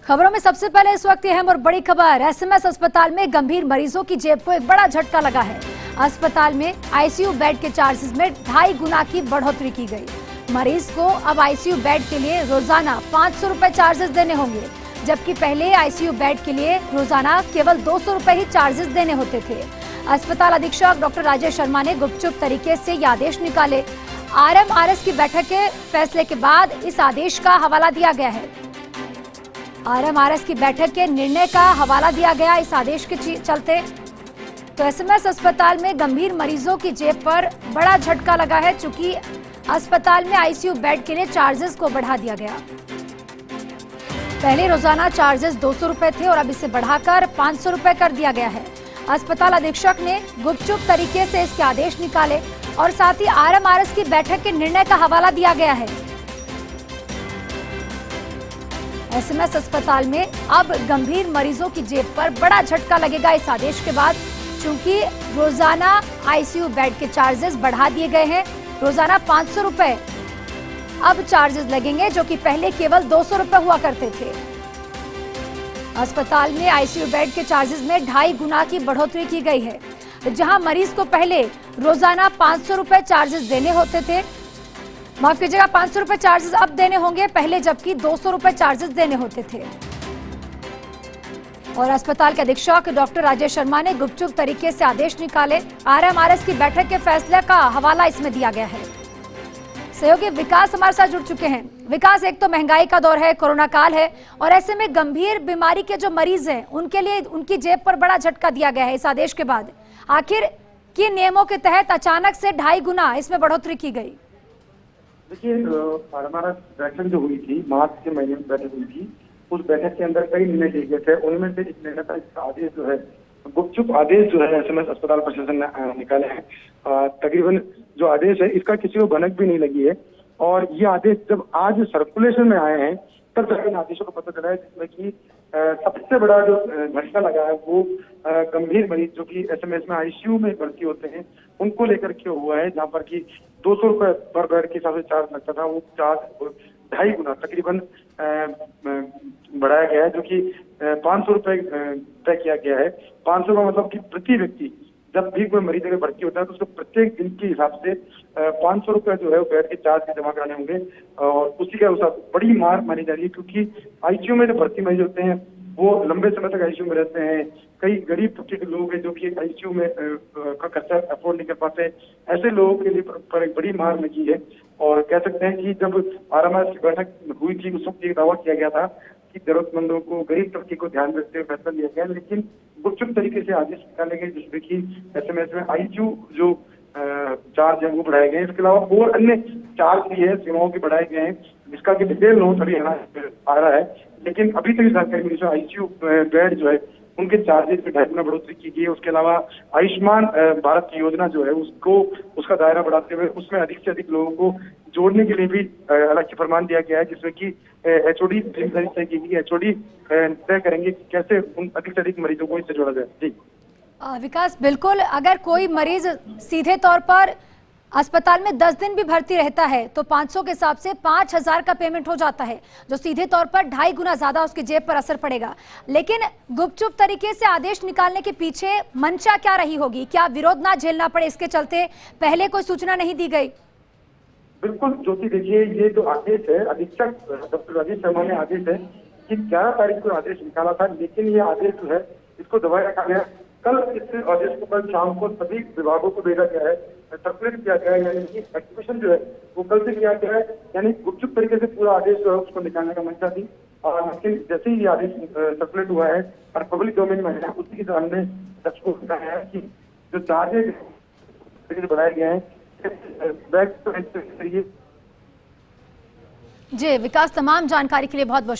खबरों में सबसे पहले इस वक्त अहम और बड़ी खबर। एसएमएस अस्पताल में गंभीर मरीजों की जेब को एक बड़ा झटका लगा है। अस्पताल में आईसीयू बेड के चार्जेस में 2.5 गुना की बढ़ोतरी की गई। मरीज को अब आईसीयू बेड के लिए रोजाना 500 रुपए चार्जेस देने होंगे, जबकि पहले आईसीयू बेड के लिए रोजाना केवल 200 रुपए ही चार्जेस देने होते थे। अस्पताल अधीक्षक डॉक्टर राजेश शर्मा ने गुपचुप तरीके से ये आदेश निकाले। आरएमआरएस की बैठक के फैसले के बाद इस आदेश का हवाला दिया गया है। आरएमआरएस की बैठक के निर्णय का हवाला दिया गया इस आदेश के चलते। तो एसएमएस अस्पताल में गंभीर मरीजों की जेब पर बड़ा झटका लगा है, चूंकि अस्पताल में आईसीयू बेड के लिए चार्जेस को बढ़ा दिया गया। पहले रोजाना चार्जेस 200 रुपए थे और अब इसे बढ़ाकर 500 रुपए कर दिया गया है। अस्पताल अधीक्षक ने गुपचुप तरीके से इसके आदेश निकाले और साथ ही आरएमआरएस की बैठक के निर्णय का हवाला दिया गया है। एसएमएस अस्पताल में अब गंभीर मरीजों की जेब पर बड़ा झटका लगेगा इस आदेश के बाद, क्योंकि रोजाना आईसीयू बेड के चार्जेस बढ़ा दिए गए हैं। रोजाना 500 रुपए अब चार्जेस लगेंगे, जो कि पहले केवल 200 रुपए हुआ करते थे। अस्पताल में आईसीयू बेड के चार्जेस में 2.5 गुना की बढ़ोतरी की गई है। जहां मरीज को पहले रोजाना 500 रुपए चार्जेस देने होते थे, माफ कीजिएगा 500 रुपए चार्जेस अब देने होंगे पहले, जबकि 200 रुपए चार्जेस देने होते थे। और अस्पताल के अधीक्षक डॉक्टर राजेश शर्मा ने गुपचुप तरीके से आदेश निकाले। आरएमआरएस की बैठक के फैसले का हवाला इसमें दिया गया है। सहयोगी विकास हमारे साथ जुड़ चुके हैं। विकास, एक तो महंगाई का दौर है, कोरोना काल है, और ऐसे में गंभीर बीमारी के जो मरीज हैं उनके लिए उनकी जेब पर बड़ा झटका दिया गया है इस आदेश के बाद। आखिर किन नियमों के तहत अचानक से 2.5 गुना इसमें बढ़ोतरी की गई? देखिए, हमारा बैठक जो हुई थी, मार्च के महीने में बैठक हुई थी, उस बैठक के अंदर कई निर्णय लिए गए थे। उनमें से एक निर्णय था, इसका आदेश जो है, गुपचुप आदेश जो है एसएमएस अस्पताल प्रशासन ने निकाले हैं। तकरीबन जो आदेश है इसका किसी को भनक भी नहीं लगी है, और ये आदेश जब आज सर्कुलेशन में आए हैं तब जाकर इन आदेशों को पता चला है, जिसमें कि सबसे बड़ा जो झटका लगा है वो गंभीर मरीज जो कि एसएमएस में आईसीयू में भर्ती होते हैं उनको लेकर के हुआ है, जहाँ पर कि 200 रुपए पर बेड के हिसाब से चार्ज लगता था, वो चार्ज 2.5 गुना तकरीबन बढ़ाया गया है, जो कि 500 रुपए तय किया गया है। 500 का मतलब कि प्रति व्यक्ति जब भी कोई मरीज अगर भर्ती होता है तो उसको प्रत्येक दिन के हिसाब से 500 रुपए जो है वो बेड के चार्ज के जमा कराने होंगे, और उसी के अनुसार बड़ी मार मानी जा रही है, क्योंकि आईसीयू में जो भर्ती मरीज होते हैं वो लंबे समय तक आईसीयू में रहते हैं। कई गरीब तबके के लोग हैं जो कि आईसीयू में का खर्चा अफोर्ड नहीं कर पाते। ऐसे लोगों के लिए पर एक बड़ी मार लगी है, और कह सकते हैं कि जब आरएमआरएस की बैठक हुई थी उस वक्त ये दावा किया गया था कि जरूरतमंदों को, गरीब तबके को ध्यान रखते हुए फैसला लिया गया, लेकिन गुपचुप तरीके से आदेश निकाले गए जिसमें कि एसएमएस में आईसीयू जो चार्ज है वो बढ़ाए गए हैं। इसके अलावा और अन्य चार्ज भी है, सेवाओं के बढ़ाए गए हैं, जिसका कि डिटेल नोट अभी आ रहा है, लेकिन अभी तक जानकारी मिली आईसीयू बेड जो है उनके चार्जेस में 2.5 गुना बढ़ोतरी की गई है। उसके अलावा आयुष्मान भारत की योजना जो है उसका दायरा बढ़ाते हुए उसमें अधिक से अधिक लोगों को जोड़ने के लिए भी अलग से फरमान दिया गया है, जिसमें कि एचओडी तय की गई। एचओडी तय करेंगे कि कैसे उन अधिक से अधिक मरीजों को इससे जोड़ा जाए। जी विकास, बिल्कुल, अगर कोई मरीज सीधे तौर पर अस्पताल में 10 दिन भी भर्ती रहता है तो 500 के हिसाब से 5000 का पेमेंट हो जाता है, जो सीधे तौर पर 2.5 गुना ज्यादा उसकी जेब पर असर पड़ेगा। लेकिन गुपचुप तरीके से आदेश निकालने के पीछे मंशा क्या रही होगी? क्या विरोध ना झेलना पड़े, इसके चलते पहले कोई सूचना नहीं दी गई? बिल्कुल ज्योति, देखिए ये जो आदेश है, अधीक्षक डॉक्टर राजेश शर्मा ने आदेश है कि 11 तारीख को आदेश निकाला था, लेकिन ये आदेश जो है इसको दबाए रखा गया। कल इस आदेश को कल शाम को सभी विभागों को भेजा गया है, सर्कुलेट किया गया है, यानी कि एक्टिवेशन जो है वो कल से किया गया है। यानी गुपचुप तरीके से पूरा आदेश जो है उसको निकालने का मंशा थी, लेकिन जैसे ही ये आदेश सर्कुलेट हुआ है और पब्लिक डोमेन में है, उसी के सामने दर्शकों को बताया है कि जो चार्जेस बढ़ाए गए हैं जी विकास, तमाम जानकारी के लिए बहुत बहुत